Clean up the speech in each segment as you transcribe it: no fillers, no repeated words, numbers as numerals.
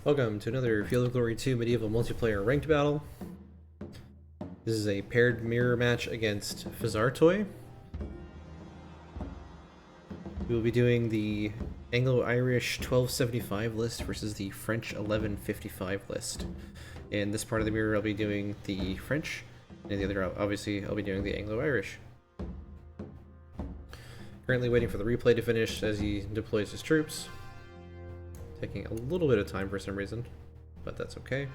Welcome to another Field of Glory 2 Medieval Multiplayer Ranked Battle. This is a paired mirror match against Fazartoy. We will be doing the Anglo-Irish 1275 list versus the French 1155 list. In this part of the mirror, I'll be doing the French, and the other, obviously, I'll be doing the Anglo-Irish. Currently waiting for the replay to finish as he deploys his troops. Taking a little bit of time for some reason, but that's okay.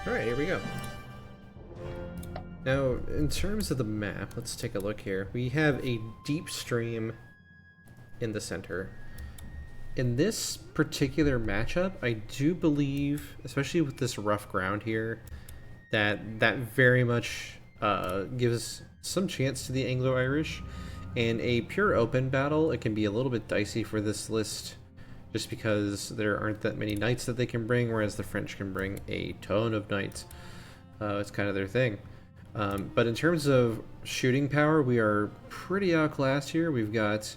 Alright, here we go. Now, in terms of the map, let's take a look here. We have a deep stream in the center. In this particular matchup, I do believe, especially with this rough ground here, that very much gives some chance to the Anglo-Irish. In a pure open battle, it can be a little bit dicey for this list, just because there aren't that many knights that they can bring, whereas the French can bring a ton of knights. It's kind of their thing. But in terms of shooting power, we are pretty outclassed here. We've got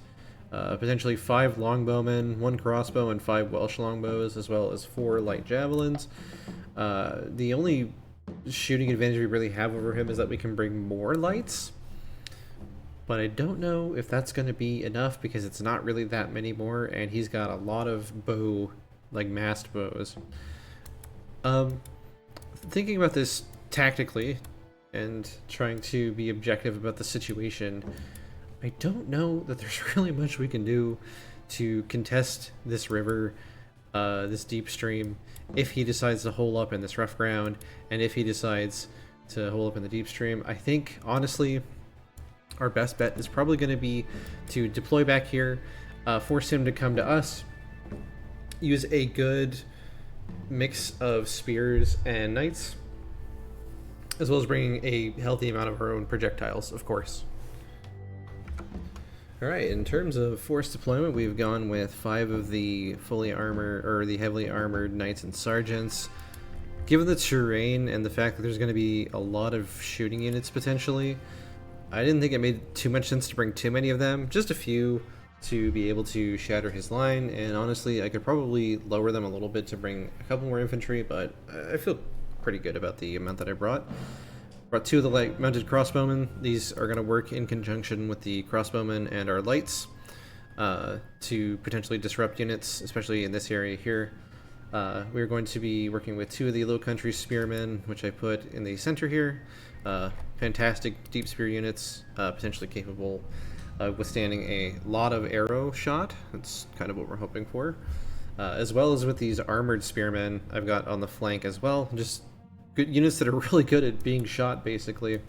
potentially 5 longbowmen, 1 crossbow, and 5 Welsh longbows, as well as 4 light javelins. The only shooting advantage we really have over him is that we can bring more lights, but I don't know if that's going to be enough because it's not really that many more, and he's got a lot of bow, like massed bows. Thinking about this tactically and trying to be objective about the situation, I don't know that there's really much we can do to contest this river, this deep stream, if he decides to hole up in this rough ground, and if he decides to hole up in the deep stream. I think, honestly, our best bet is probably going to be to deploy back here, force him to come to us, use a good mix of spears and knights, as well as bringing a healthy amount of our own projectiles, of course. Alright, in terms of force deployment, we've gone with 5 of the fully armored, or the heavily armored knights and sergeants. Given the terrain and the fact that there's going to be a lot of shooting units potentially, I didn't think it made too much sense to bring too many of them, just a few to be able to shatter his line, and honestly I could probably lower them a little bit to bring a couple more infantry, but I feel pretty good about the amount that I brought. Brought 2 of the light mounted crossbowmen. These are going to work in conjunction with the crossbowmen and our lights to potentially disrupt units, especially in this area here. We're going to be working with 2 of the Low Country spearmen, which I put in the center here. Fantastic deep spear units, potentially capable of withstanding a lot of arrow shot. That's kind of what we're hoping for. As well as with these armored spearmen I've got on the flank as well. Just good units that are really good at being shot, basically.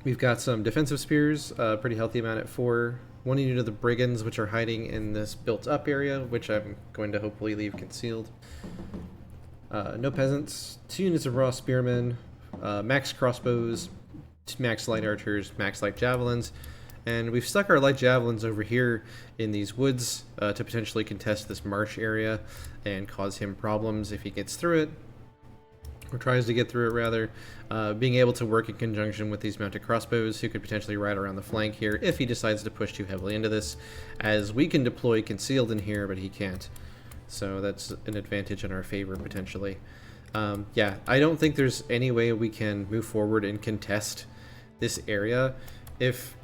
We've got some defensive spears, pretty healthy amount at 4. 1 unit of the brigands, which are hiding in this built-up area, which I'm going to hopefully leave concealed. No peasants. 2 units of raw spearmen, max crossbows, max light archers, max light javelins, and we've stuck our light javelins over here in these woods to potentially contest this marsh area and cause him problems if he gets through it, or tries to get through it rather. Being able to work in conjunction with these mounted crossbows who could potentially ride around the flank here if he decides to push too heavily into this, as we can deploy concealed in here but he can't, so that's an advantage in our favor potentially. Yeah, I don't think there's any way we can move forward and contest this area. If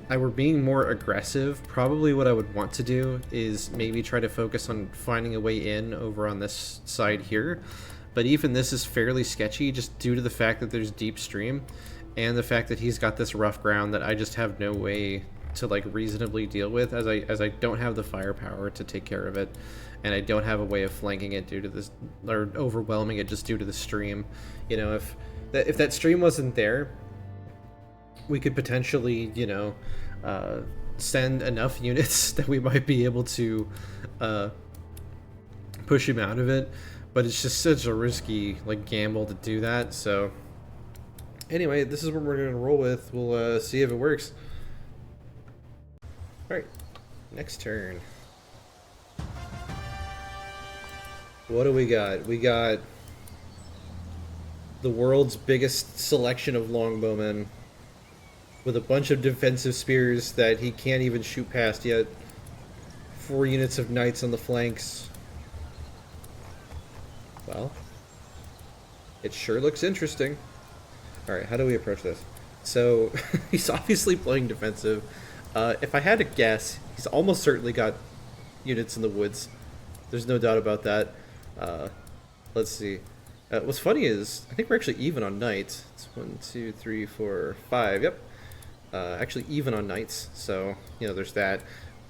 I were being more aggressive, probably what I would want to do is maybe try to focus on finding a way in over on this side here. But even this is fairly sketchy just due to the fact that there's deep stream and the fact that he's got this rough ground that I just have no way to like reasonably deal with, as I don't have the firepower to take care of it, and I don't have a way of flanking it due to this, or overwhelming it just due to the stream. You know, if that stream wasn't there, we could potentially, you know, send enough units that we might be able to push him out of it. But it's just such a risky like gamble to do that. So anyway, this is what we're going to roll with. We'll see if it works. Alright, next turn. What do we got? We got the world's biggest selection of longbowmen with a bunch of defensive spears that he can't even shoot past yet. 4 units of knights on the flanks. Well, it sure looks interesting. Alright, how do we approach this? So, he's obviously playing defensive. If I had to guess, he's almost certainly got units in the woods. There's no doubt about that. Let's see. What's funny is, I think we're actually even on knights. It's 1, 2, 3, 4, 5, yep. Actually even on knights, so, you know, there's that.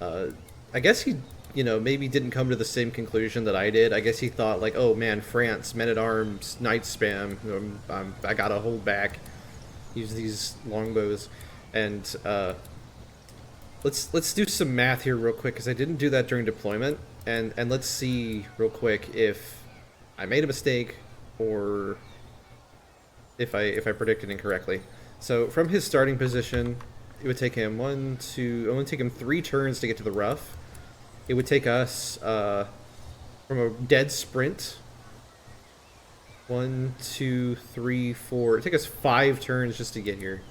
I guess he, you know, maybe didn't come to the same conclusion that I did. I guess he thought, like, oh man, France, men-at-arms, knight spam, I gotta hold back, use these longbows. And, let's do some math here real quick, because I didn't do that during deployment, and let's see real quick if I made a mistake, or if I predicted incorrectly. So, from his starting position, it would take him it would take him 3 turns to get to the rough. It would take us, from a dead sprint, 1, 2, 3, 4. It'd take us 5 turns just to get here.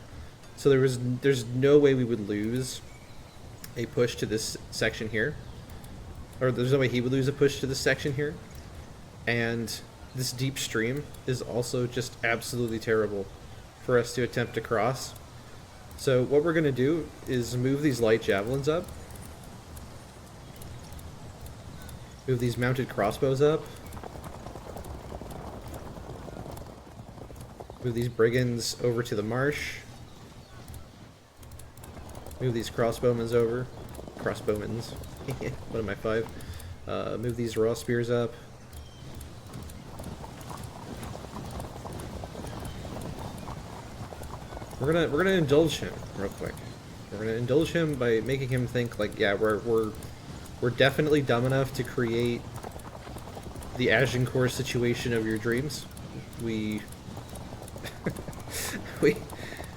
So there's no way we would lose a push to this section here. Or there's no way he would lose a push to this section here. And this deep stream is also just absolutely terrible for us to attempt to cross. So what we're going to do is move these light javelins up. Move these mounted crossbows up. Move these brigands over to the marsh. Move these crossbowmen over. Crossbowmen. What am I, 5? Move these raw spears up. We're gonna indulge him real quick. We're gonna indulge him by making him think like, yeah, we're definitely dumb enough to create the Agincourt situation of your dreams. We're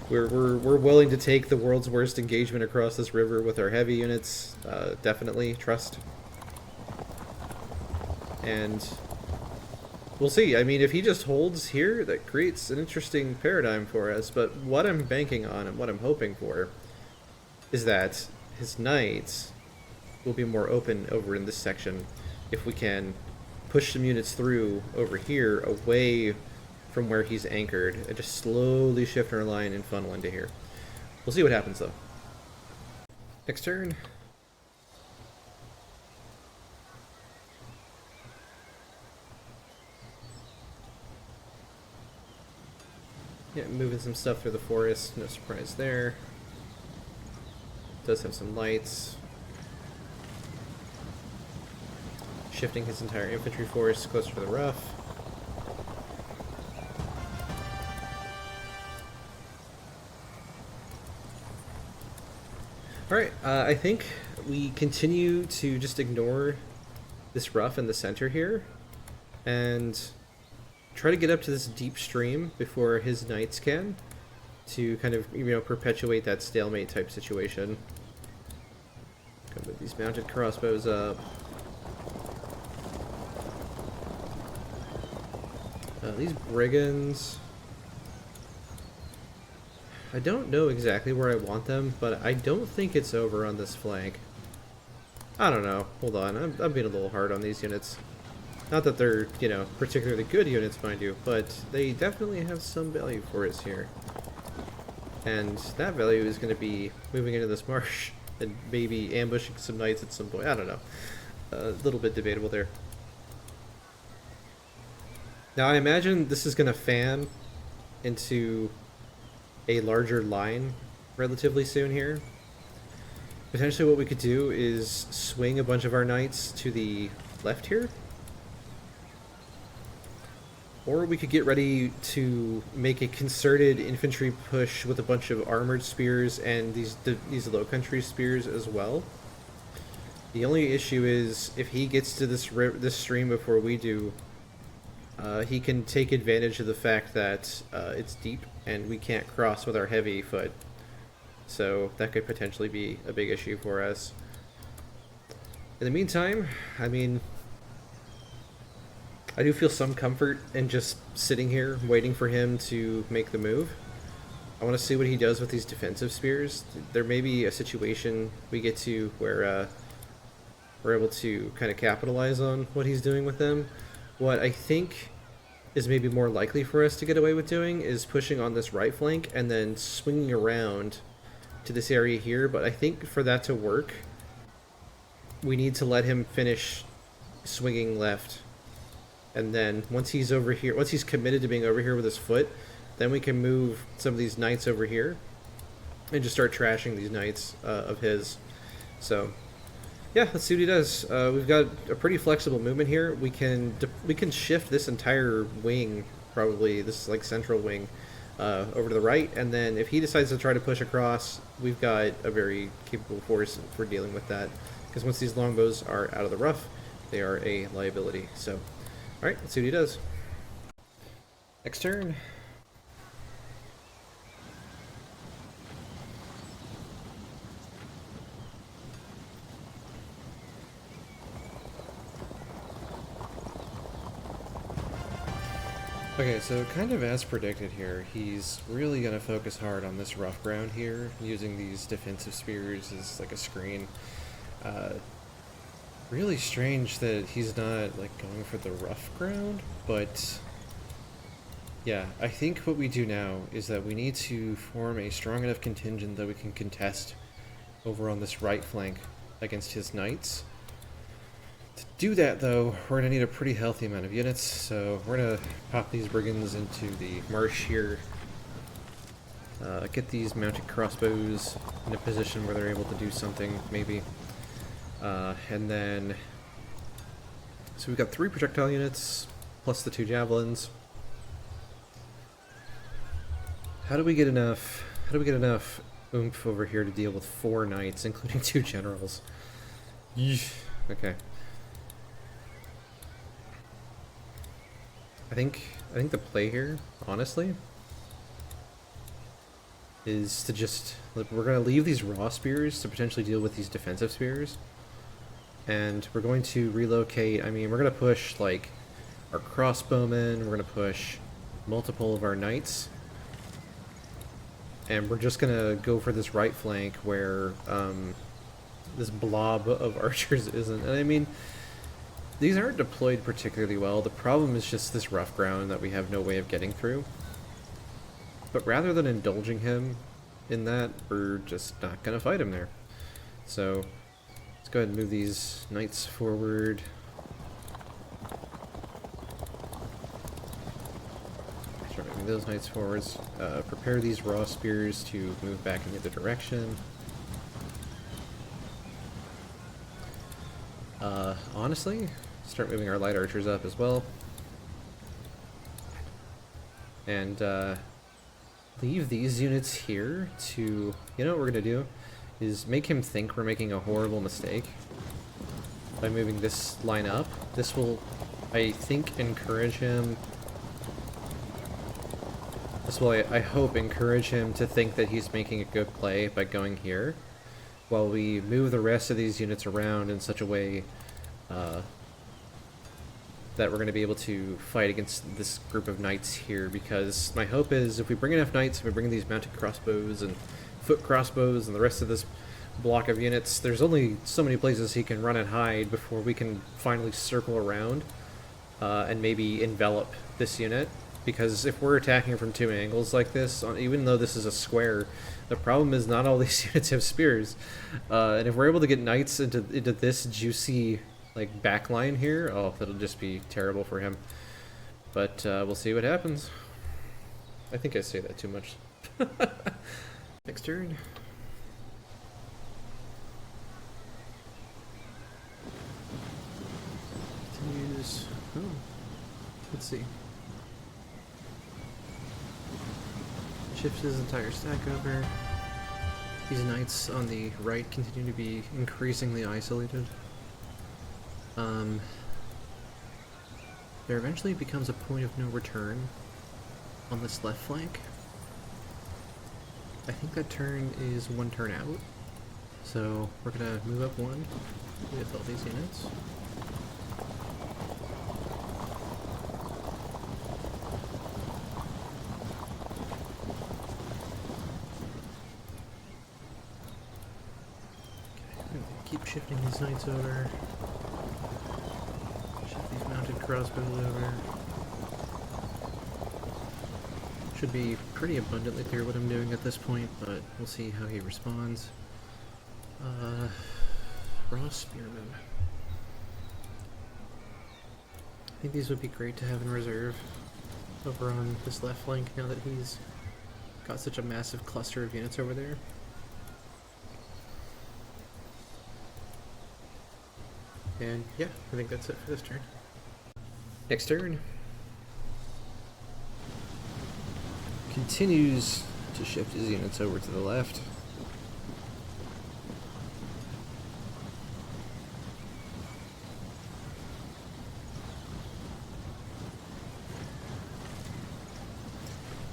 willing to take the world's worst engagement across this river with our heavy units. Definitely trust. And we'll see. I mean, if he just holds here, that creates an interesting paradigm for us. But what I'm banking on and what I'm hoping for is that his knights will be more open over in this section if we can push some units through over here away from where he's anchored and just slowly shift our line and funnel into here. We'll see what happens though. Next turn. Yeah, moving some stuff through the forest, no surprise there. Does have some lights. Shifting his entire infantry force closer to the rough. Alright, I think we continue to just ignore this rough in the center here and try to get up to this deep stream before his knights can, to kind of, you know, perpetuate that stalemate type situation. Go with these mounted crossbows up. These brigands, I don't know exactly where I want them, but I don't think it's over on this flank. I don't know. Hold on. I'm being a little hard on these units. Not that they're, you know, particularly good units, mind you, but they definitely have some value for us here. And that value is going to be moving into this marsh and maybe ambushing some knights at some point. I don't know. A little bit debatable there. Now I imagine this is going to fan into a larger line relatively soon here. Potentially what we could do is swing a bunch of our knights to the left here. Or we could get ready to make a concerted infantry push with a bunch of armored spears and these low country spears as well. The only issue is if he gets to this stream before we do, he can take advantage of the fact that it's deep and we can't cross with our heavy foot. So that could potentially be a big issue for us. In the meantime, I mean, I do feel some comfort in just sitting here waiting for him to make the move. I want to see what he does with these defensive spears. There may be a situation we get to where we're able to kind of capitalize on what he's doing with them. What I think is maybe more likely for us to get away with doing is pushing on this right flank and then swinging around to this area here. But I think for that to work, we need to let him finish swinging left. And then once he's over here, once he's committed to being over here with his foot, then we can move some of these knights over here and just start trashing these knights of his. So yeah, let's see what he does. We've got a pretty flexible movement here. We can shift this entire wing, probably this like central wing, over to the right, and then if he decides to try to push across, we've got a very capable force for dealing with that. Because once these longbows are out of the rough, they are a liability. So, all right, let's see what he does. Next turn. Okay, so kind of as predicted here, he's really going to focus hard on this rough ground here, using these defensive spears as like a screen. Really strange that he's not like going for the rough ground, but yeah, I think what we do now is that we need to form a strong enough contingent that we can contest over on this right flank against his knights. To do that, though, we're going to need a pretty healthy amount of units, so we're going to pop these brigands into the marsh here, get these mounted crossbows in a position where they're able to do something, maybe, and then, so we've got 3 projectile units, plus the 2 javelins. How do we get enough oomph over here to deal with 4 knights, including 2 generals? Yeesh. Okay. I think the play here, honestly, is to just, we're going to leave these raw spears to potentially deal with these defensive spears, and we're going to relocate. I mean, we're going to push like our crossbowmen, we're going to push multiple of our knights, and we're just going to go for this right flank where this blob of archers isn't. And I mean, these aren't deployed particularly well. The problem is just this rough ground that we have no way of getting through. But rather than indulging him in that, we're just not going to fight him there. So let's go ahead and move these knights forward. Start moving those knights forwards. Prepare these raw spears to move back in the other direction. Honestly, start moving our light archers up as well. And leave these units here to, you know what we're going to do? Is make him think we're making a horrible mistake by moving this line up. This will, I think, encourage him. This will, I hope, encourage him to think that he's making a good play by going here, while we move the rest of these units around in such a way that we're going to be able to fight against this group of knights here, because my hope is if we bring enough knights, if we bring these mounted crossbows and foot crossbows and the rest of this block of units, there's only so many places he can run and hide before we can finally circle around and maybe envelop this unit. Because if we're attacking from 2 angles like this, even though this is a square, the problem is not all these units have spears. And if we're able to get knights into this juicy like backline here, oh, that'll just be terrible for him. But we'll see what happens. I think I say that too much. Next turn. Continues. Oh, let's see. Shifts his entire stack over. These knights on the right continue to be increasingly isolated. There eventually becomes a point of no return on this left flank. I think that turn is 1 turn out. So we're gonna move up 1 with all these units. keep shifting these knights over. Shift these mounted crossbows over. Should be pretty abundantly clear what I'm doing at this point, but we'll see how he responds. Raw Spearmen. I think these would be great to have in reserve over on this left flank now that he's got such a massive cluster of units over there. And yeah, I think that's it for this turn. Next turn. Continues to shift his units over to the left.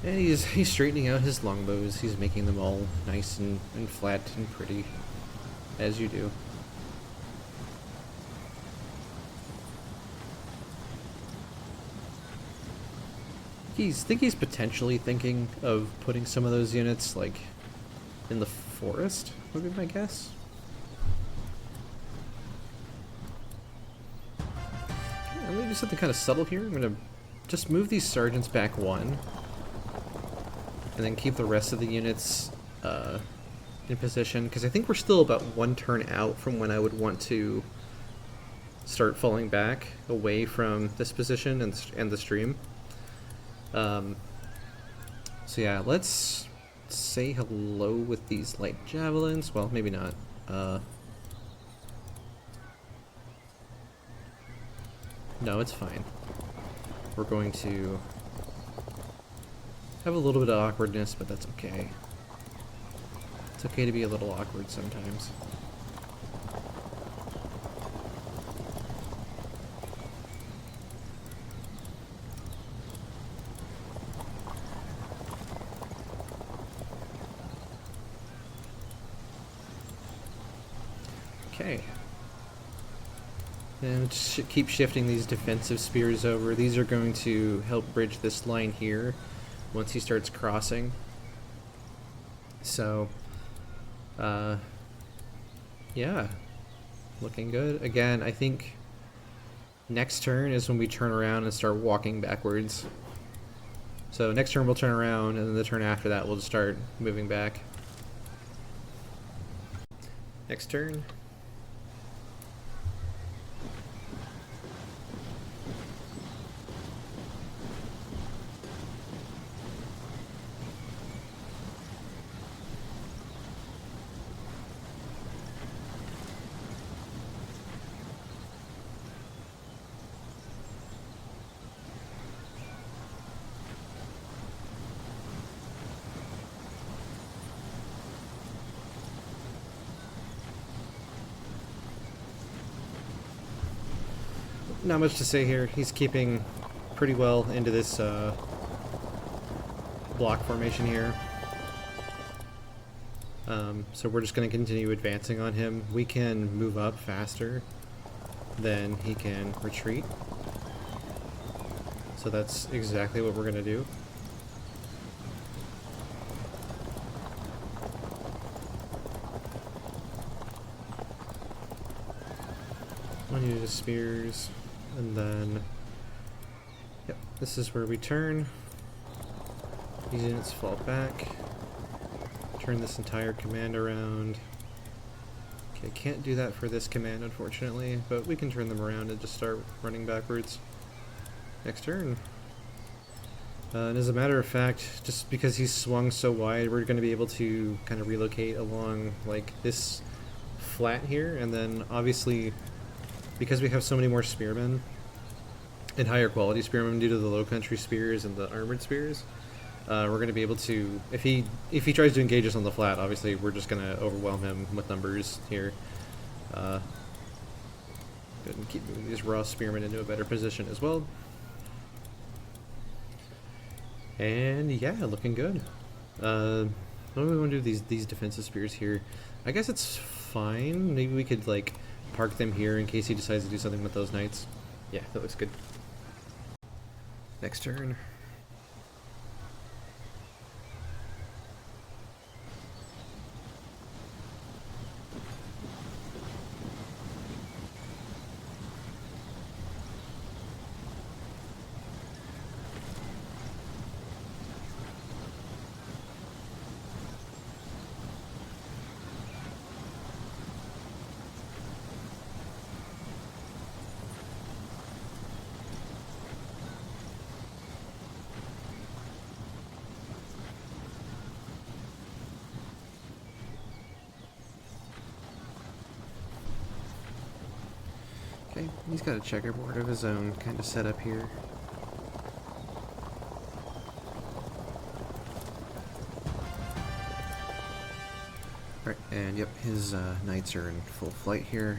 And he's straightening out his longbows. He's making them all nice and flat and pretty, as you do. I think he's potentially thinking of putting some of those units, like, in the forest, would be my guess. Yeah, I'm gonna do something kind of subtle here. I'm gonna just move these sergeants back one, and then keep the rest of the units in position, because I think we're still about one turn out from when I would want to start falling back away from this position and the stream. So yeah, let's say hello with these light javelins. Well, maybe not. No, it's fine. We're going to have a little bit of awkwardness, but that's okay. It's okay to be a little awkward sometimes. Okay. And just keep shifting these defensive spears over. These are going to help bridge this line here once he starts crossing. So, yeah, looking good. Again, I think next turn is when we turn around and start walking backwards. So next turn we'll turn around, and then the turn after that we'll just start moving back. Next turn. Not much to say here. He's keeping pretty well into this block formation here. So we're just going to continue advancing on him. We can move up faster than he can retreat. So that's exactly what we're going to do. One unit of spears. And then, yep, this is where we turn. These units fall back. Turn this entire command around. Okay, can't do that for this command, unfortunately, but we can turn them around and just start running backwards. Next turn. And as a matter of fact, just because he's swung so wide, we're going to be able to kind of relocate along, like, this flat here, and then, obviously, because we have so many more spearmen and higher quality spearmen due to the low country spears and the armored spears, we're going to be able to, if he tries to engage us on the flat, obviously we're just going to overwhelm him with numbers here. Good, and keep moving these raw spearmen into a better position as well. And yeah, looking good. What do we want to do these defensive spears here? I guess it's fine. Maybe we could like park them here in case he decides to do something with those knights. Yeah, that looks good. Next turn. He's got a checkerboard of his own kind of set up here. Alright, and yep, his knights are in full flight here,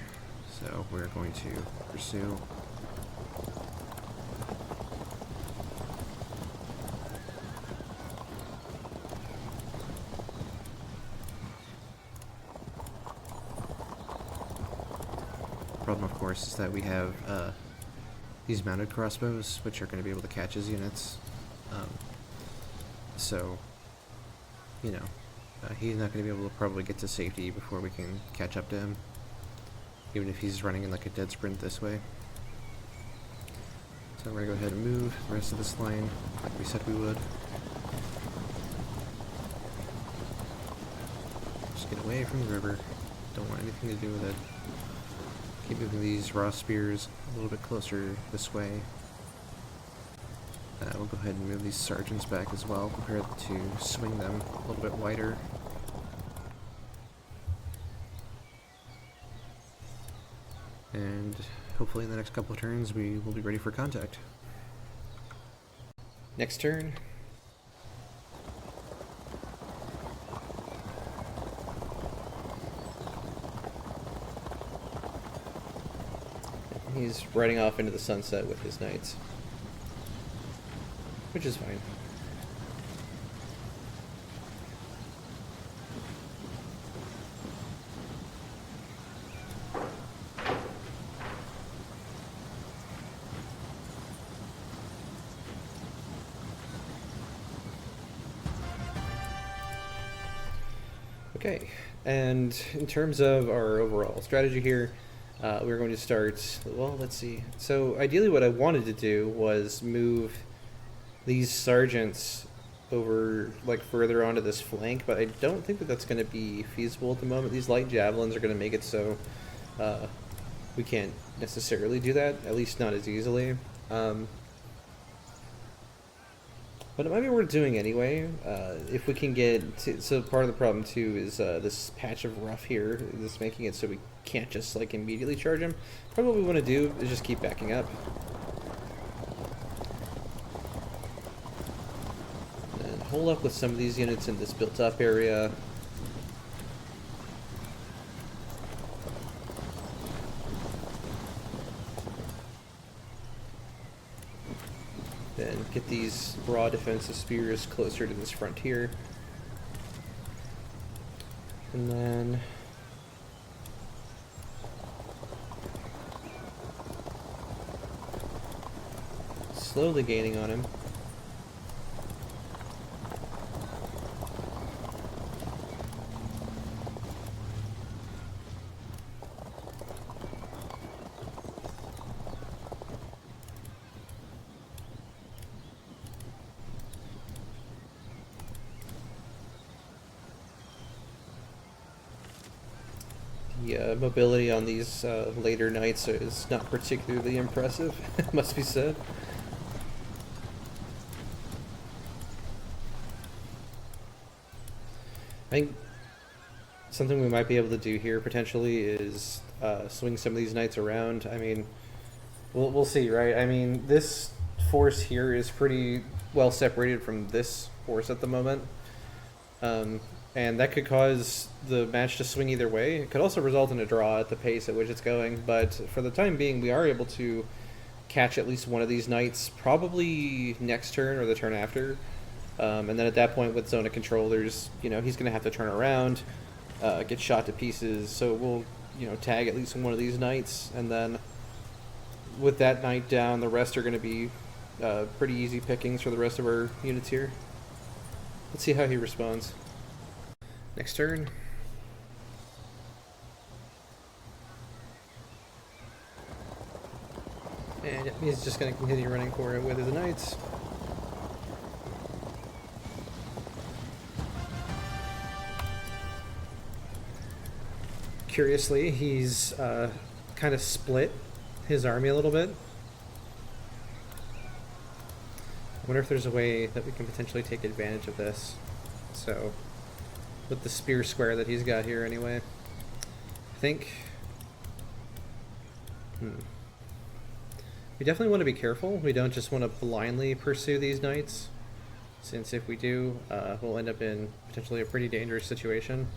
so we're going to pursue. Problem, of course, is that we have these mounted crossbows, which are going to be able to catch his units. So, you know, he's not going to be able to probably get to safety before we can catch up to him, even if he's running in like a dead sprint this way. So we're going to go ahead and move the rest of this line like we said we would. Just get away from the river. Don't want anything to do with it. Keep moving these raw spears a little bit closer this way. We'll go ahead and move these sergeants back as well, prepare to swing them a little bit wider. And hopefully in the next couple of turns we will be ready for contact. Next turn. He's riding off into the sunset with his knights, which is fine. Okay, and in terms of our overall strategy here, we're going to start, well, let's see. So ideally what I wanted to do was move these sergeants over like further onto this flank, but I don't think that that's going to be feasible at the moment. These light javelins are going to make it so we can't necessarily do that, at least not as easily. But it might be worth doing anyway, if we can get to, so part of the problem too is this patch of rough here is making it so we can't just like immediately charge him. Probably what we want to do is just keep backing up. And hold up with some of these units in this built up area. Then get these raw defensive spears closer to this frontier. And then slowly gaining on him. The mobility on these later knights is not particularly impressive, it must be said. I think something we might be able to do here potentially is swing some of these knights around. I mean, we'll see, right? I mean, this force here is pretty well separated from this force at the moment. And that could cause the match to swing either way. It could also result in a draw at the pace at which it's going, but for the time being, we are able to catch at least one of these knights, probably next turn or the turn after. And then at that point, with zone of control, there's, you know, he's going to have to turn around, get shot to pieces. So we'll, you know, tag at least one of these knights, and then with that knight down, the rest are going to be pretty easy pickings for the rest of our units here. Let's see how he responds. Next turn. And he's just going to continue running for it with his knights. Curiously, he's kind of split his army a little bit. I wonder if there's a way that we can potentially take advantage of this. So, with the spear square that he's got here anyway, I think... We definitely want to be careful. We don't just want to blindly pursue these knights, since if we do, we'll end up in potentially a pretty dangerous situation.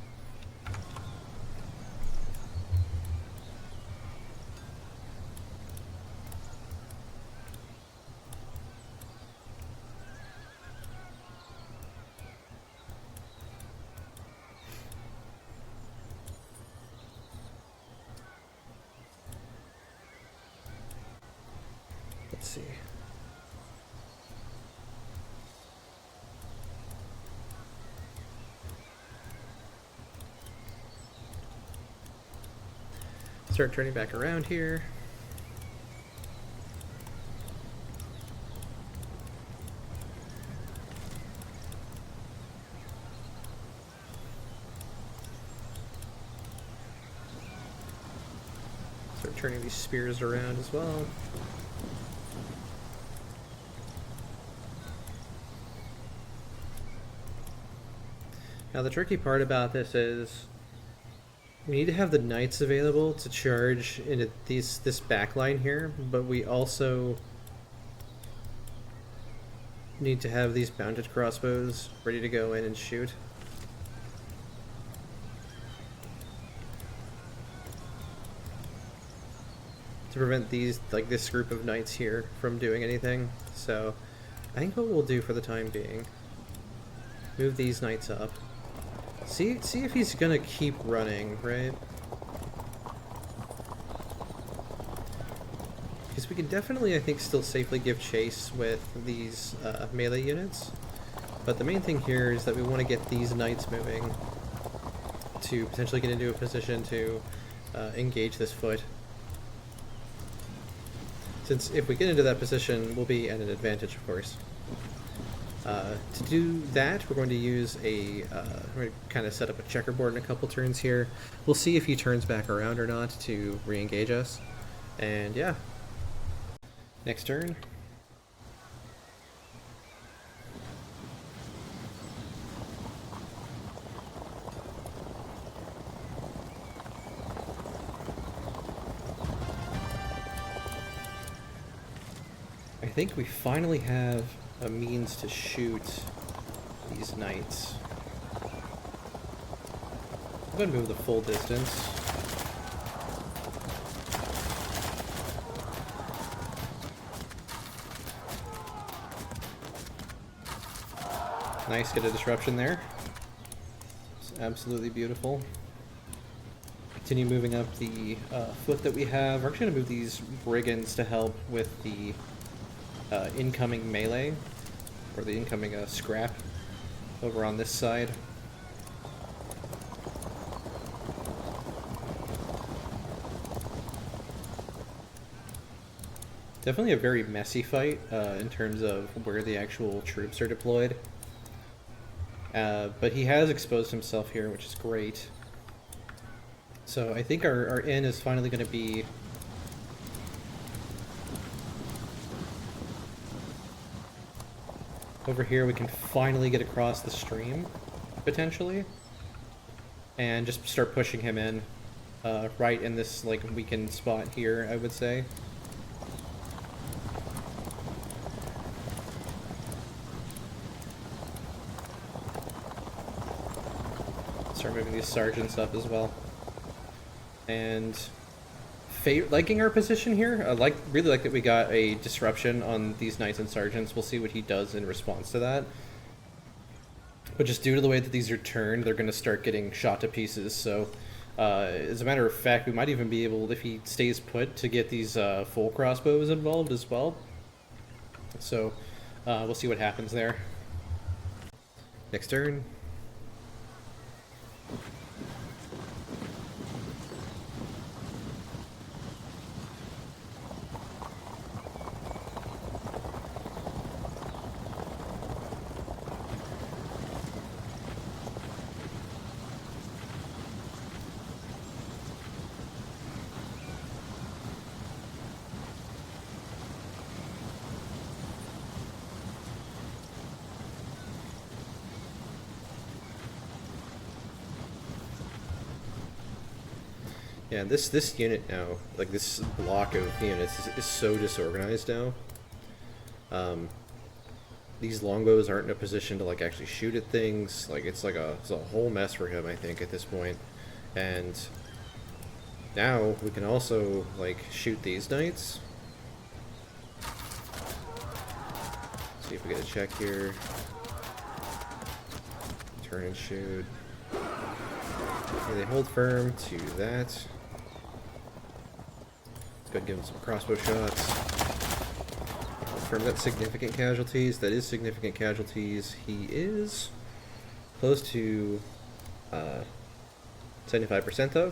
Let's see. Start turning back around here. Start turning these spears around as well. Now the tricky part about this is we need to have the knights available to charge into this back line here, but we also need to have these mounted crossbows ready to go in and shoot. To prevent these, like this group of knights here from doing anything. So I think what we'll do for the time being, move these knights up. See if he's gonna keep running, right? Because we can definitely, I think, still safely give chase with these melee units. But the main thing here is that we want to get these knights moving to potentially get into a position to engage this foot. Since if we get into that position, we'll be at an advantage, of course. To do that, we're going to use we're going to kind of set up a checkerboard in a couple turns here. We'll see if he turns back around or not to re-engage us. And yeah. Next turn. I think we finally have a means to shoot these knights. I'm going to move the full distance. Nice, get a disruption there. It's absolutely beautiful. Continue moving up the foot that we have. We're actually going to move these brigands to help with the incoming melee, or the incoming scrap over on this side. Definitely a very messy fight in terms of where the actual troops are deployed. But he has exposed himself here, which is great. So I think our in is finally going to be over here. We can finally get across the stream, potentially, and just start pushing him in right in this like weakened spot here, I would say. Start moving these sergeants up as well. And liking our position here. Really like that we got a disruption on these knights and sergeants. We'll see what he does in response to that. But just due to the way that these are turned, they're going to start getting shot to pieces. So, as a matter of fact, we might even be able, if he stays put, to get these full crossbows involved as well. So, we'll see what happens there. Next turn. Yeah, this unit now, like this block of units, is so disorganized now. These longbows aren't in a position to like actually shoot at things. Like it's a whole mess for him, I think, at this point. And now we can also like shoot these knights. See if we get a check here. Turn and shoot. Okay, they hold firm to that. Let's go and give him some crossbow shots. Confirm that significant casualties. That is significant casualties. He is close to 75% though.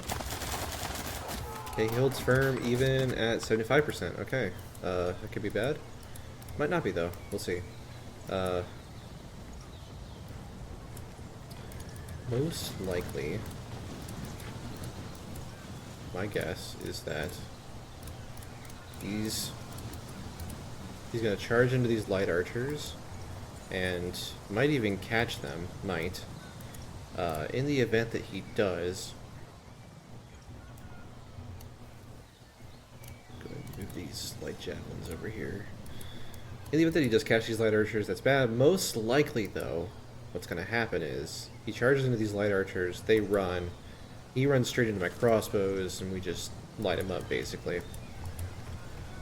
Okay, he holds firm even at 75%. Okay, that could be bad. Might not be though. We'll see. Most likely, my guess is that he's going to charge into these light archers and might even catch them. Might. In the event that he does, go ahead and move these light javelins over here. In the event that he does catch these light archers, that's bad. Most likely, though, what's going to happen is he charges into these light archers, they run, he runs straight into my crossbows, and we just light him up, basically.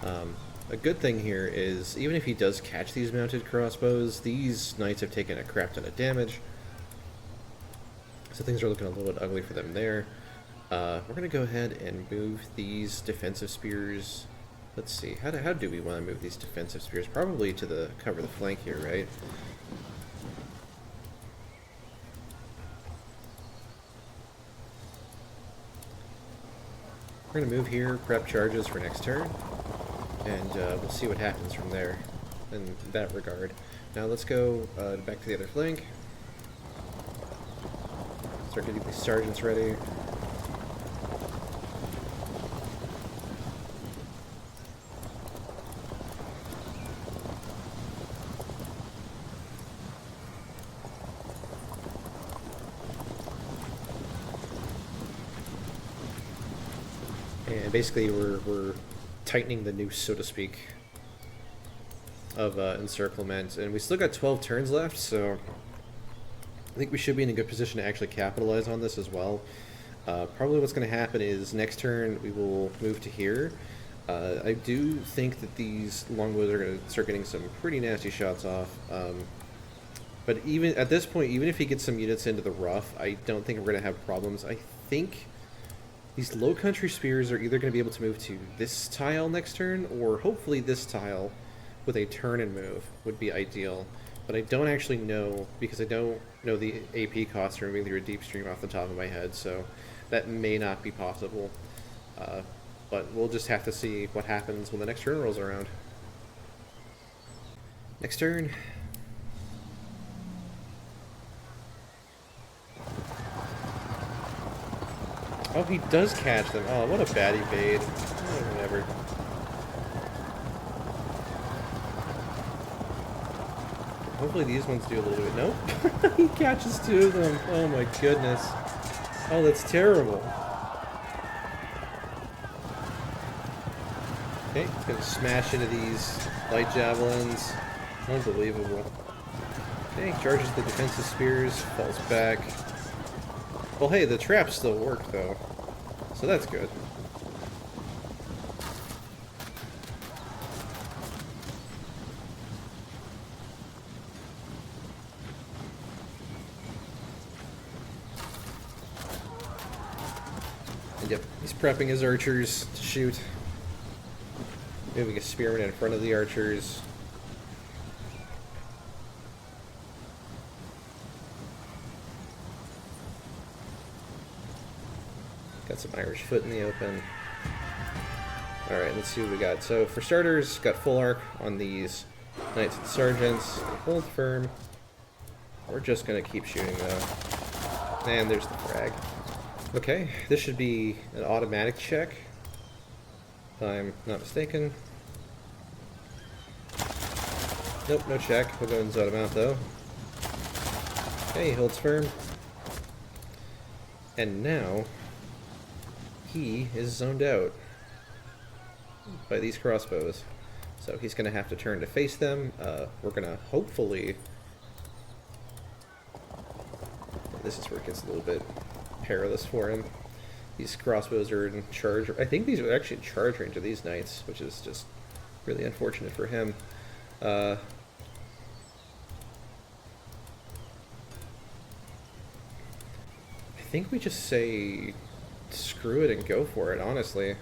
A good thing here is, even if he does catch these mounted crossbows, these knights have taken a crap ton of damage, so things are looking a little bit ugly for them there. We're going to go ahead and move these defensive spears. Let's see, how do we want to move these defensive spears? Probably to the cover the flank here, right? We're going to move here, prep charges for next turn, and we'll see what happens from there in that regard. Now let's go back to the other flank. Start getting these sergeants ready. And basically we're tightening the noose, so to speak, of encirclement. And we still got 12 turns left, so I think we should be in a good position to actually capitalize on this as well. Probably what's going to happen is next turn we will move to here. I do think that these longbows are going to start getting some pretty nasty shots off. But even at this point, even if he gets some units into the rough, I don't think we're going to have problems. I think these low country spears are either going to be able to move to this tile next turn, or hopefully this tile with a turn and move would be ideal. But I don't actually know, because I don't know the AP cost for moving through a deep stream off the top of my head, so that may not be possible. But we'll just have to see what happens when the next turn rolls around. Next turn. Oh, he does catch them. Oh, what a bad evade. Oh, whatever. Hopefully these ones do a little bit. Nope. He catches two of them. Oh my goodness. Oh, that's terrible. Okay, he's gonna smash into these light javelins. Unbelievable. Okay, charges the defensive spears, falls back. Well, hey, the traps still work, though, so that's good. And yep, he's prepping his archers to shoot. Moving a spearman in front of the archers. Got some Irish foot in the open. Alright, let's see what we got. So, for starters, got full arc on these knights and sergeants. Hold firm. We're just gonna keep shooting, though. And there's the frag. Okay, this should be an automatic check, if I'm not mistaken. Nope, no check. We'll go and zone him out, though. Okay, he holds firm. And now, he is zoned out by these crossbows. So he's going to have to turn to face them. We're going to hopefully... This is where it gets a little bit perilous for him. These crossbows are in charge. I think these are actually in charge range of these knights, which is just really unfortunate for him. I think we just say screw it and go for it, honestly.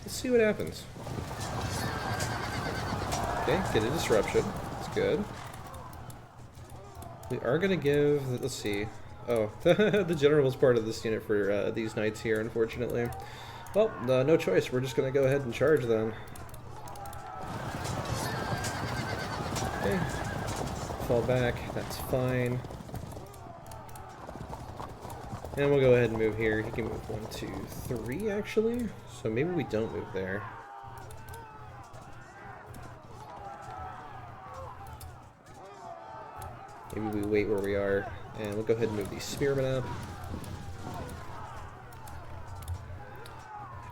Let's see what happens. Okay, get a disruption. That's good. We are going to give... Let's see. Oh, the general was part of this unit for these knights here, unfortunately. Well, no choice. We're just going to go ahead and charge then. Okay. Fall back. That's fine. And we'll go ahead and move here. He can move 1, 2, 3, actually. So maybe we don't move there. Maybe we wait where we are, and we'll go ahead and move these spearmen up.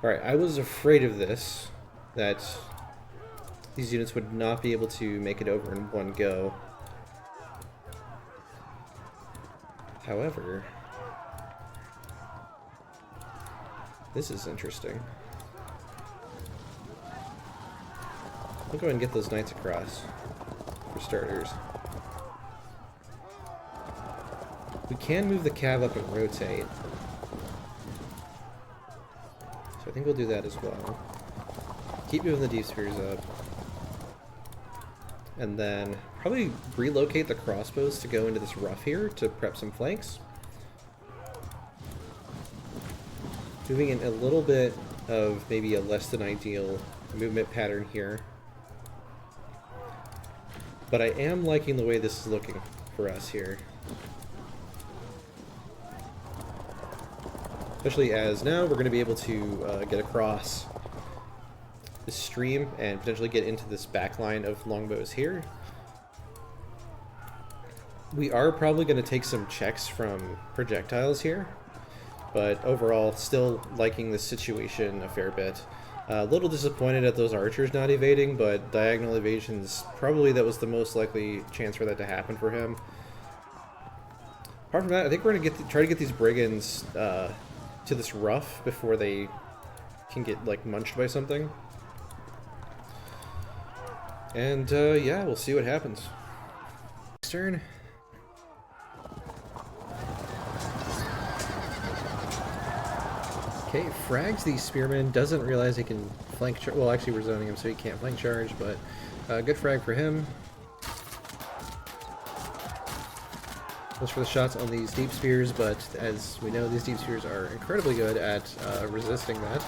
Alright, I was afraid of this, that these units would not be able to make it over in one go. However, this is interesting. We'll go ahead and get those knights across, for starters. We can move the cav up and rotate. So I think we'll do that as well. Keep moving the deep spears up. And then probably relocate the crossbows to go into this rough here to prep some flanks. Moving in a little bit of maybe a less than ideal movement pattern here. But I am liking the way this is looking for us here. Especially as now we're going to be able to get across this stream and potentially get into this back line of longbows here. We are probably going to take some checks from projectiles here, but overall still liking this situation a fair bit. A little disappointed at those archers not evading, but diagonal evasions, probably that was the most likely chance for that to happen for him. Apart from that, I think we're going to try to get these brigands to this rough before they can get like munched by something. And yeah, we'll see what happens. Next turn. Okay, frags these spearmen, doesn't realize he can flank charge. Well, actually we're zoning him so he can't flank charge, but good frag for him. Goes for the shots on these deep spears, but as we know, these deep spears are incredibly good at resisting that.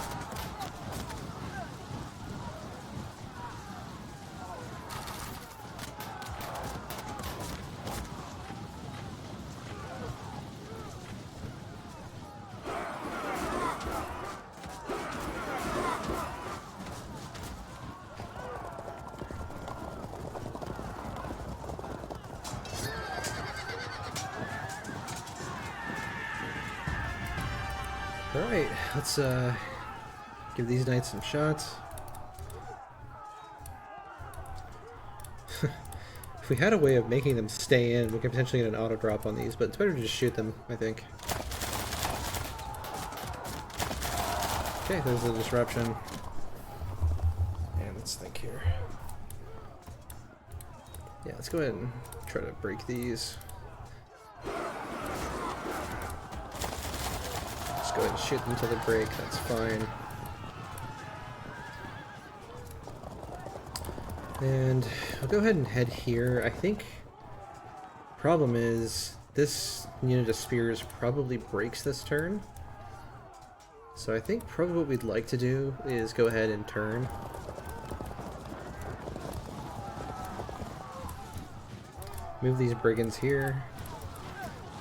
Alright, let's give these knights some shots. If we had a way of making them stay in, we could potentially get an auto drop on these, but it's better to just shoot them, I think. Okay, there's the disruption. And let's think here. Yeah, let's go ahead and try to break these. Go ahead and shoot them until they break, that's fine. And I'll go ahead and head here. I think problem is this unit of spears probably breaks this turn. So I think probably what we'd like to do is go ahead and turn. Move these brigands here.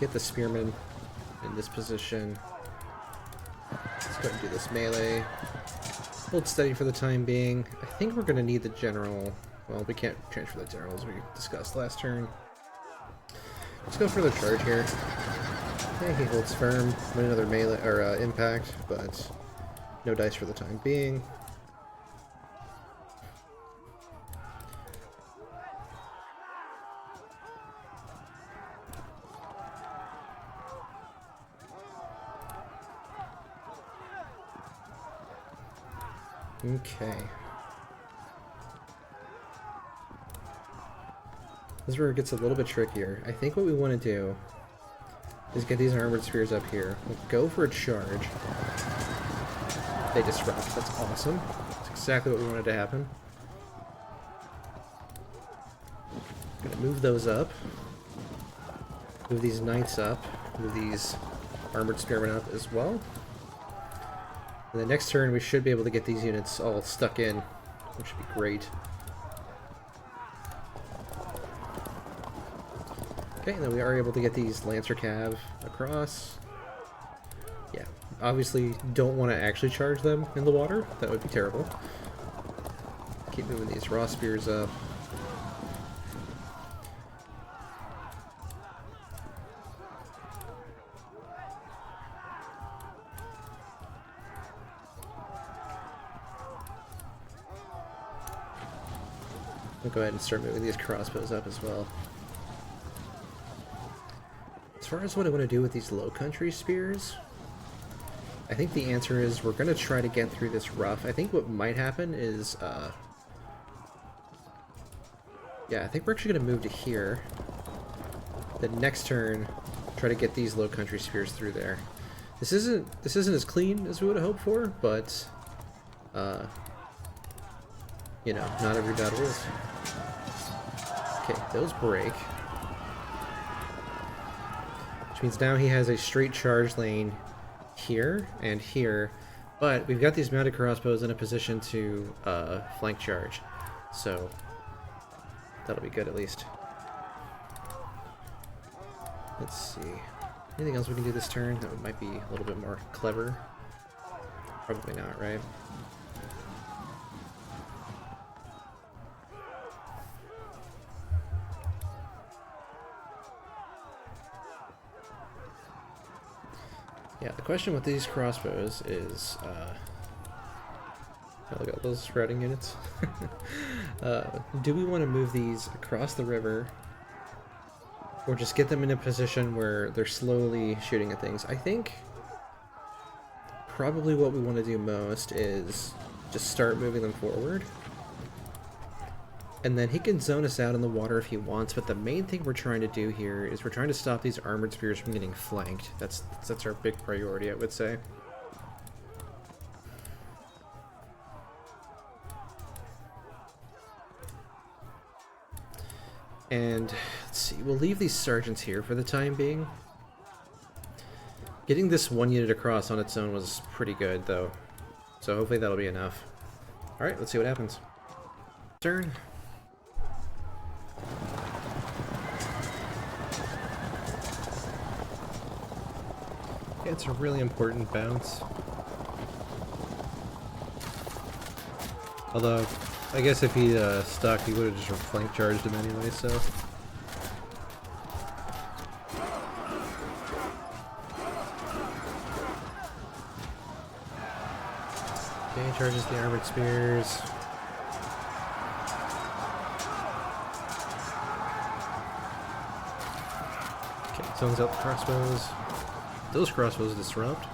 Get the spearmen in this position. Let's go ahead and do this melee. Hold steady for the time being. I think we're going to need the general. Well, we can't transfer the general as we discussed last turn. Let's go for the charge here. Okay, he holds firm. Win another melee or impact, but no dice for the time being. Okay. This is where it gets a little bit trickier. I think what we want to do is get these armored spears up here. We'll go for a charge. They disrupt. That's awesome. That's exactly what we wanted to happen. Gonna move those up. Move these knights up. Move these armored spearmen up as well. And the next turn we should be able to get these units all stuck in, which should be great. Okay, and then we are able to get these Lancer Cav across. Yeah, obviously don't want to actually charge them in the water. That would be terrible. Keep moving these raw spears up. We'll go ahead and start moving these crossbows up as well. As far as what I want to do with these low country spears, I think the answer is we're going to try to get through this rough. I think what might happen is, yeah, I think we're actually going to move to here. The next turn, try to get these low country spears through there. This isn't as clean as we would have hoped for, but, you know, not every battle is. Okay, those break. Which means now he has a straight charge lane here and here, but we've got these mounted crossbows in a position to flank charge, so that'll be good at least. Let's see. Anything else we can do this turn that might be a little bit more clever? Probably not, right? Yeah, the question with these crossbows is, oh, look at those sprouting units. Do we want to move these across the river, or just get them in a position where they're slowly shooting at things? I think probably what we want to do most is just start moving them forward. And then he can zone us out in the water if he wants, but the main thing we're trying to do here is we're trying to stop these armored spears from getting flanked. That's our big priority, I would say. And let's see, we'll leave these sergeants here for the time being. Getting this one unit across on its own was pretty good, though. So hopefully that'll be enough. Alright, let's see what happens. Turn. Yeah, it's a really important bounce. Although, I guess if he stuck, he would have just flank charged him anyway, so... Okay, charges the armored spears. Okay, zones out the crossbows. Those crossbows disrupt.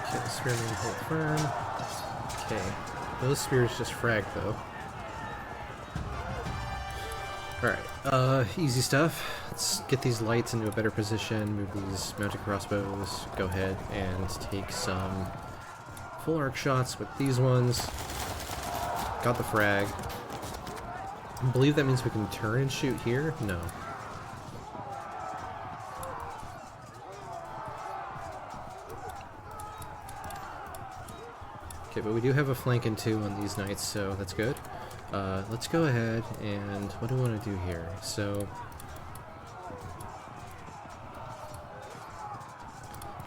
Okay, spearmen hold firm. Okay, those spears just frag though. Alright, easy stuff. Let's get these lights into a better position, move these mounted crossbows, go ahead and take some full arc shots with these ones. Got the frag. I believe that means we can turn and shoot here? No. Okay, but we do have a flank and two on these knights, so that's good. Let's go ahead and what do we want to do here? So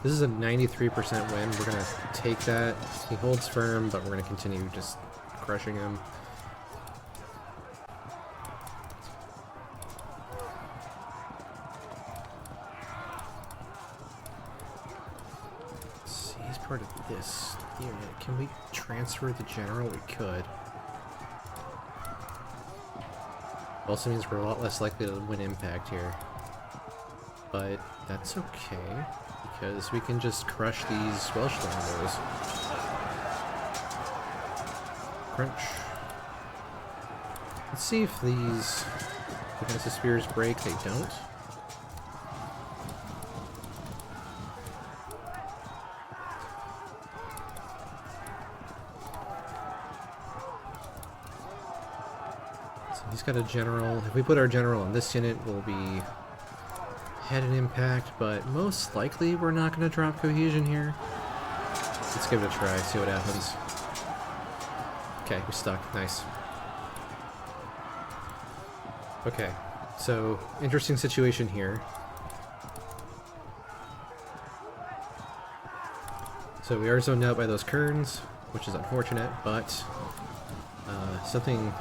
This is a 93% win. We're gonna take that. He holds firm, but we're gonna continue just crushing him. Let's see, he's part of this unit. Can we transfer the general? We could. Also means we're a lot less likely to win impact here. But that's okay, because we can just crush these Welsh longbows. Crunch. Let's see if these defensive spears break. They don't. So he's got a general. If we put our general on this unit, we'll be had an impact, but most likely we're not going to drop cohesion here. Let's give it a try, see what happens. Okay, we're stuck. Nice. Okay, so interesting situation here. So we are zoned out by those kerns, which is unfortunate, but something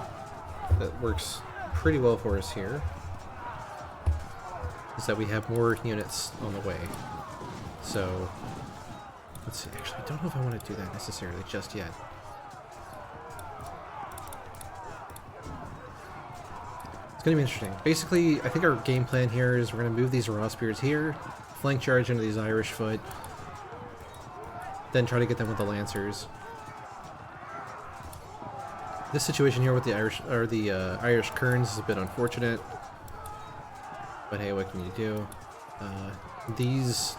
that works pretty well for us here is that we have more units on the way. So, let's see, actually, I don't know if I want to do that necessarily just yet. It's going to be interesting. Basically, I think our game plan here is we're going to move these raw spears here, flank charge into these Irish foot, then try to get them with the lancers. This situation here with the Irish kerns is a bit unfortunate. But hey, what can you do? These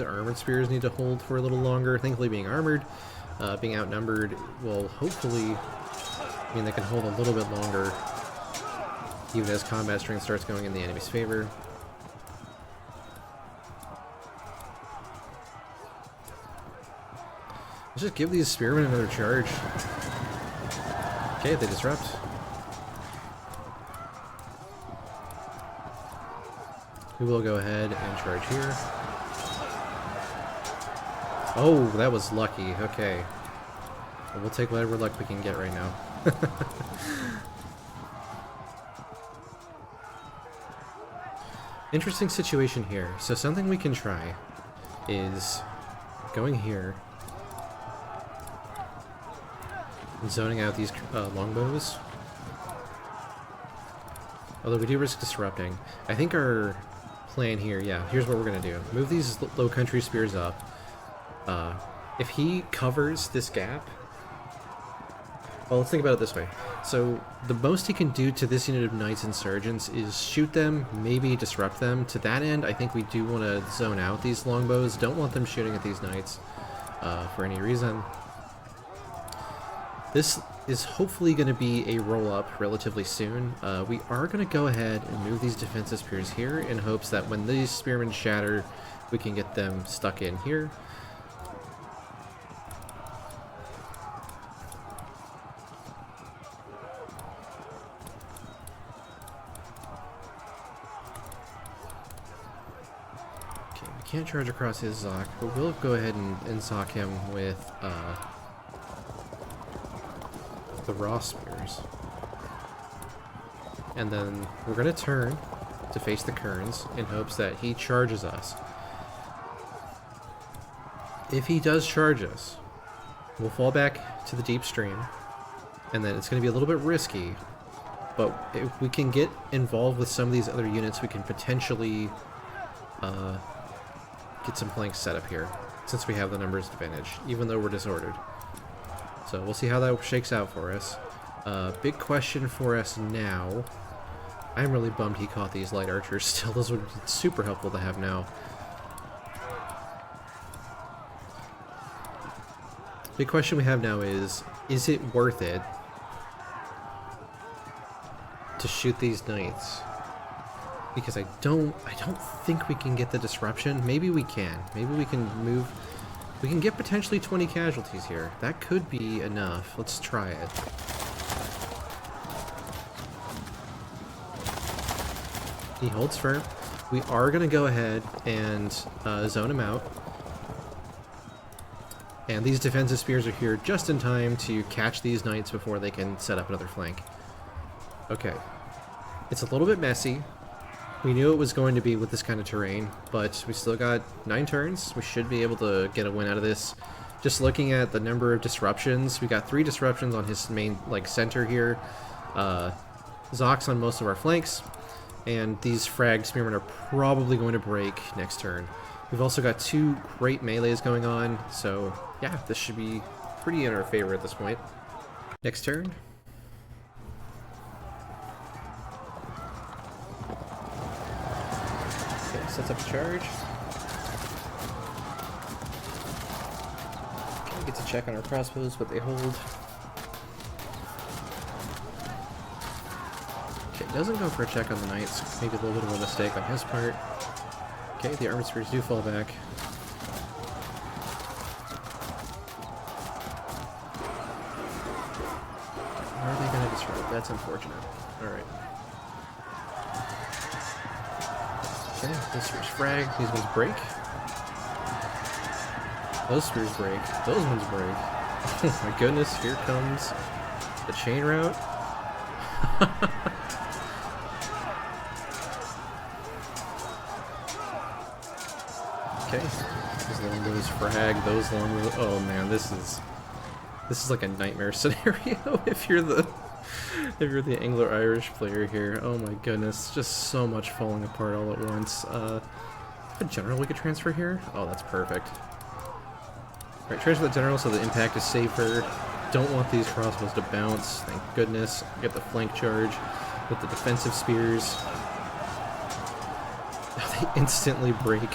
armored spears need to hold for a little longer. Thankfully, being armored, being outnumbered will hopefully mean they can hold a little bit longer, even as combat strength starts going in the enemy's favor. Let's just give these spearmen another charge. Okay, they disrupt. We will go ahead and charge here. Oh, that was lucky. Okay. Well, we'll take whatever luck we can get right now. Interesting situation here. So something we can try is going here and zoning out these longbows. Although we do risk disrupting. I think our plan here, yeah, here's what we're going to do. Move these low country spears up. If he covers this gap... Well, let's think about it this way. So, the most he can do to this unit of knights and sergeants is shoot them, maybe disrupt them. To that end, I think we do want to zone out these longbows. Don't want them shooting at these knights for any reason. This is hopefully going to be a roll-up relatively soon. We are going to go ahead and move these defensive spears here in hopes that when these spearmen shatter, we can get them stuck in here. Okay, we can't charge across his Zoc, but we'll go ahead and Zoc him with the raw spears. And then we're going to turn to face the kerns in hopes that he charges us. If he does charge us, we'll fall back to the deep stream, and then it's going to be a little bit risky, but if we can get involved with some of these other units, we can potentially get some flanks set up here, since we have the numbers advantage, even though we're disordered. So we'll see how that shakes out for us. Big question for us now. I'm really bummed he caught these light archers still. Those would be super helpful to have now. Big question we have now is it worth it to shoot these knights? Because I don't think we can get the disruption. Maybe we can. Maybe we can move. We can get potentially 20 casualties here. That could be enough. Let's try it. He holds firm. We are going to go ahead and zone him out. And these defensive spears are here just in time to catch these knights before they can set up another flank. Okay. It's a little bit messy. We knew it was going to be with this kind of terrain, but we still got 9 turns. We should be able to get a win out of this. Just looking at the number of disruptions, we got 3 disruptions on his main, like, center here. Zocs on most of our flanks, and these frag spearmen are probably going to break next turn. We've also got 2 great melees going on, so yeah, this should be pretty in our favor at this point. Next turn. Okay, sets up a charge. Okay, get to check on our crossbows, but they hold. Okay, doesn't go for a check on the knights. Maybe a little bit of a mistake on his part. Okay, the armored spears do fall back. Are they going to disrupt? That's unfortunate. Alright. Okay, this spear's frag. These ones break. Those spears break. Those ones break. Oh my goodness, here comes the chain route. Okay, those longbows frag, those longbows. Oh man, this is like a nightmare scenario if you're the Anglo-Irish player here. Oh my goodness, just so much falling apart all at once. A general we could transfer here? Oh, that's perfect. Alright, transfer the general so the impact is safer. Don't want these crossbows to bounce, thank goodness. Get the flank charge with the defensive spears. They instantly break.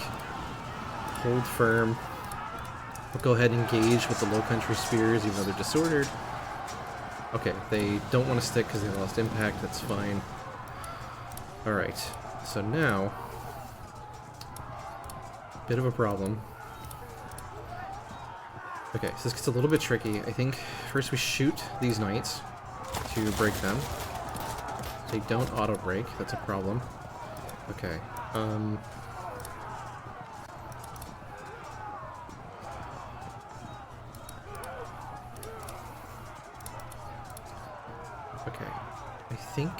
Hold firm. We'll go ahead and engage with the low country spears, even though they're disordered. Okay, they don't want to stick because they lost impact, that's fine. Alright, so now, bit of a problem. Okay, so this gets a little bit tricky. I think first we shoot these knights to break them. They don't auto-break, that's a problem. Okay, okay, I think...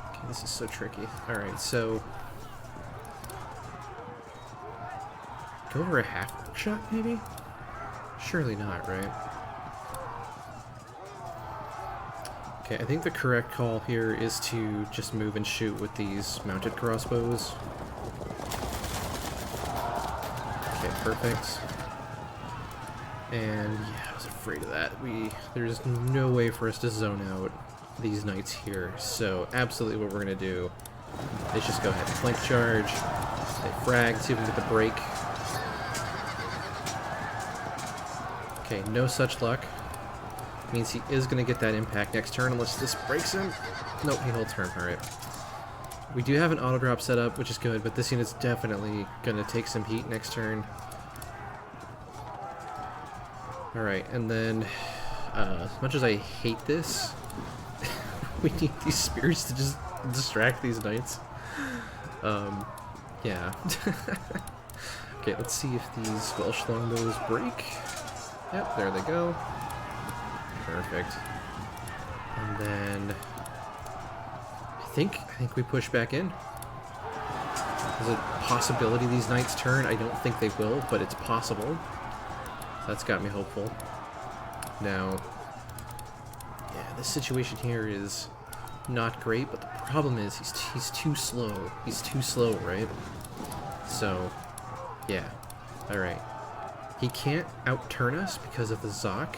Okay, this is so tricky. Alright, so... Go over a half shot, maybe? Surely not, right? Okay, I think the correct call here is to just move and shoot with these mounted crossbows. Okay, perfect. And yeah, I was afraid of that. There's no way for us to zone out these knights here, so absolutely what we're gonna do is just go ahead and flank charge, they frag, see if we can get the break. Okay, no such luck. Means he is gonna get that impact next turn unless this breaks him. Nope, he holds firm, alright. We do have an auto drop set up, which is good, but this unit's definitely gonna take some heat next turn. Alright, and then, as much as I hate this, we need these spears to just distract these knights. Yeah. Okay, let's see if these Welsh longbows break. Yep, there they go. Perfect. And then, I think we push back in. There's a possibility these knights turn. I don't think they will, but it's possible. That's got me hopeful. Now, yeah, this situation here is not great, but the problem is he's too slow. He's too slow, right? So, yeah. Alright. He can't outturn us because of the Zoc.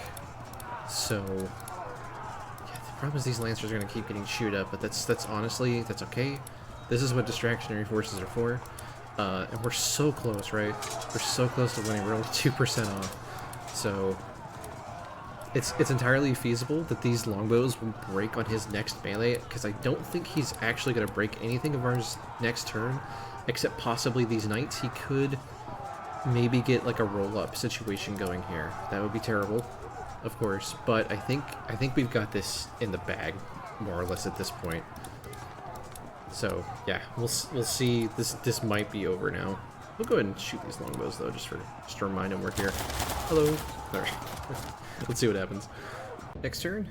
So, yeah, the problem is these Lancers are going to keep getting chewed up, but that's honestly, that's okay. This is what distractionary forces are for. And we're so close, right? We're so close to winning. We're only 2% off. So, it's entirely feasible that these longbows will break on his next melee, because I don't think he's actually going to break anything of ours next turn, except possibly these knights. He could maybe get like a roll-up situation going here. That would be terrible, of course, but I think we've got this in the bag, more or less, at this point. So, yeah, we'll see. This might be over now. We'll go ahead and shoot these longbows though, just to remind him we're here. Hello. Alright. Let's see what happens. Next turn.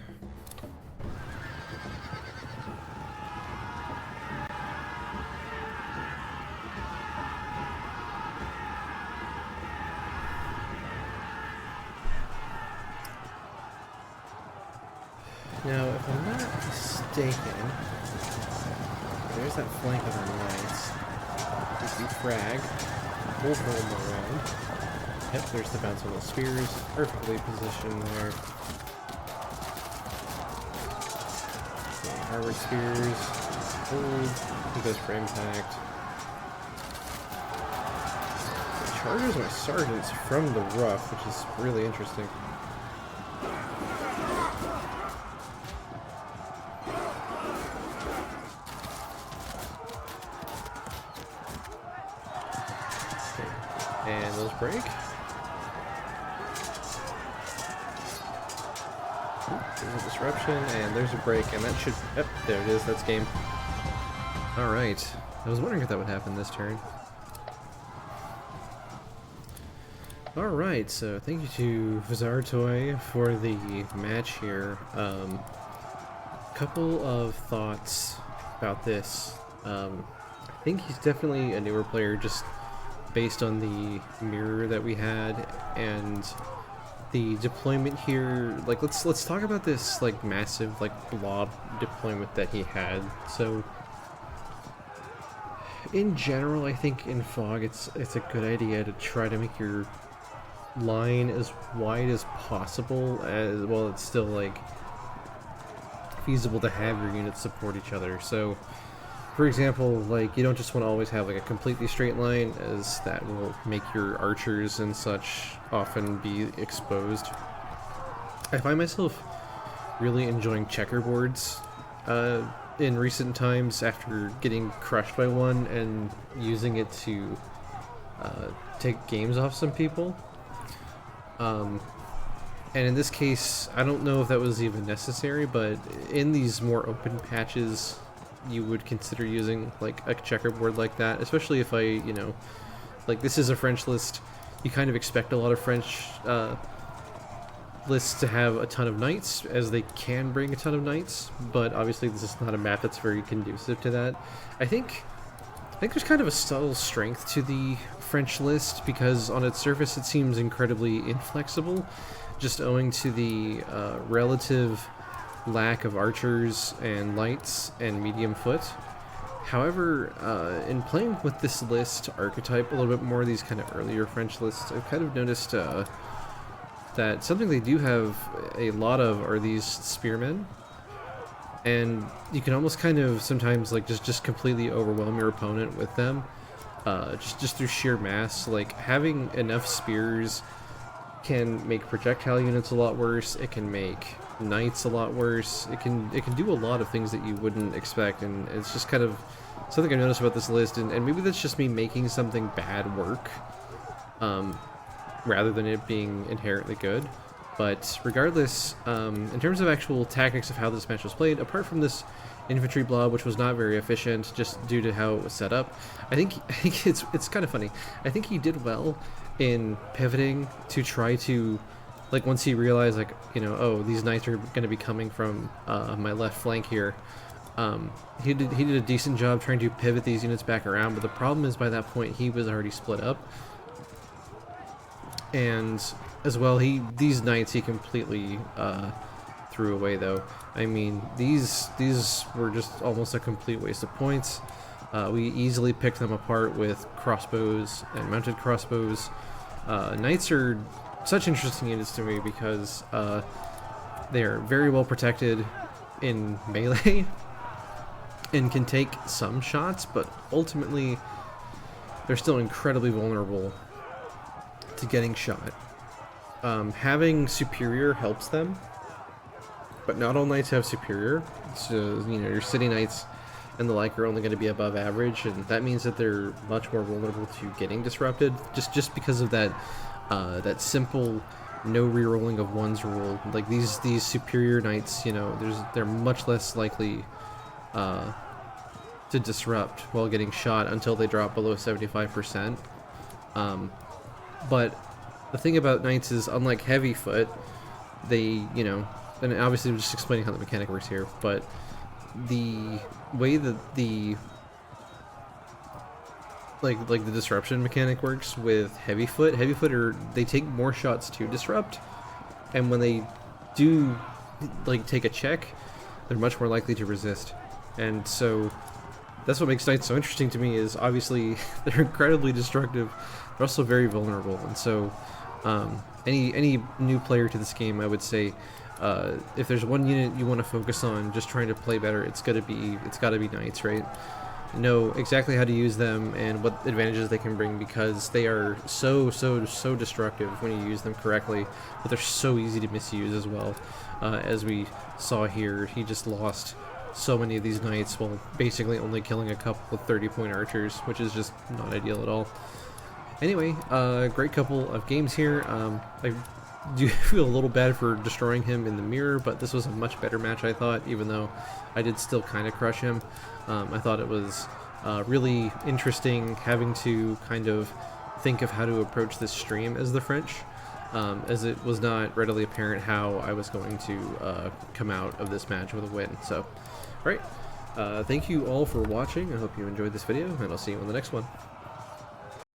Now, if I'm not mistaken, there's that flank of our knights. If we frag, we'll pull them around. Yep, there's the bounce on the spears, perfectly positioned there. Okay, Harvard spears, hold, he goes for impact. It charges my sergeants from the rough, which is really interesting. And those break. There's a disruption, and there's a break, and that should... Yep, there it is, that's game. Alright. I was wondering if that would happen this turn. Alright, so thank you to Vizartoy for the match here. Couple of thoughts about this. I think he's definitely a newer player, just based on the mirror that we had and the deployment here. Like, let's talk about this like massive like blob deployment that he had. So in general, I think in fog it's a good idea to try to make your line as wide as possible, as well it's still like feasible to have your units support each other. So for example, like, you don't just want to always have like a completely straight line, as that will make your archers and such often be exposed. I find myself really enjoying checkerboards in recent times after getting crushed by one and using it to take games off some people. And in this case, I don't know if that was even necessary, but in these more open patches, you would consider using like a checkerboard like that, especially if you know, like, this is a French list. You kind of expect a lot of French lists to have a ton of knights, as they can bring a ton of knights, but obviously this is not a map that's very conducive to that. I think there's kind of a subtle strength to the French list, because on its surface it seems incredibly inflexible, just owing to the relative lack of archers and lights and medium foot. However, in playing with this list archetype a little bit more, these kind of earlier French lists, I've kind of noticed that something they do have a lot of are these spearmen, and you can almost kind of sometimes like just completely overwhelm your opponent with them, just through sheer mass. Like, having enough spears can make projectile units a lot worse. It can make knights a lot worse. It can do a lot of things that you wouldn't expect, and it's just kind of something I noticed about this list, and maybe that's just me making something bad work rather than it being inherently good. But regardless, in terms of actual tactics of how this match was played, apart from this infantry blob, which was not very efficient just due to how it was set up, I think it's kind of funny. I think he did well in pivoting to try to, like, once he realized, like, you know, oh, these knights are going to be coming from my left flank here, he did a decent job trying to pivot these units back around. But the problem is, by that point he was already split up, and as well these knights he completely threw away though. I mean, these were just almost a complete waste of points. We easily picked them apart with crossbows and mounted crossbows. Knights are such interesting units to me because they are very well protected in melee and can take some shots, but ultimately they're still incredibly vulnerable to getting shot. Having superior helps them, but not all knights have superior. So, you know, your city knights and the like are only going to be above average, and that means that they're much more vulnerable to getting disrupted, just because of that that simple no rerolling of ones rule. Like, these superior knights, you know, they're much less likely to disrupt while getting shot until they drop below 75%. But the thing about knights is, unlike heavy foot, they, you know, and obviously I'm just explaining how the mechanic works here, but the way that the like the disruption mechanic works with heavy foot they take more shots to disrupt, and when they do like take a check, they're much more likely to resist. And so that's what makes knights so interesting to me, is obviously they're incredibly destructive, they're also very vulnerable. And so any new player to this game, I would say, if there's one unit you want to focus on just trying to play better, it's gotta be knights, right? Know exactly how to use them and what advantages they can bring, because they are so destructive when you use them correctly, but they're so easy to misuse as well. As we saw here, he just lost so many of these knights while basically only killing a couple of 30-point archers, which is just not ideal at all. Anyway, great couple of games here. I do feel a little bad for destroying him in the mirror, but this was a much better match, I thought, even though I did still kind of crush him. I thought it was really interesting having to kind of think of how to approach this stream as the French, as it was not readily apparent how I was going to come out of this match with a win. So, alright, thank you all for watching. I hope you enjoyed this video, and I'll see you on the next one.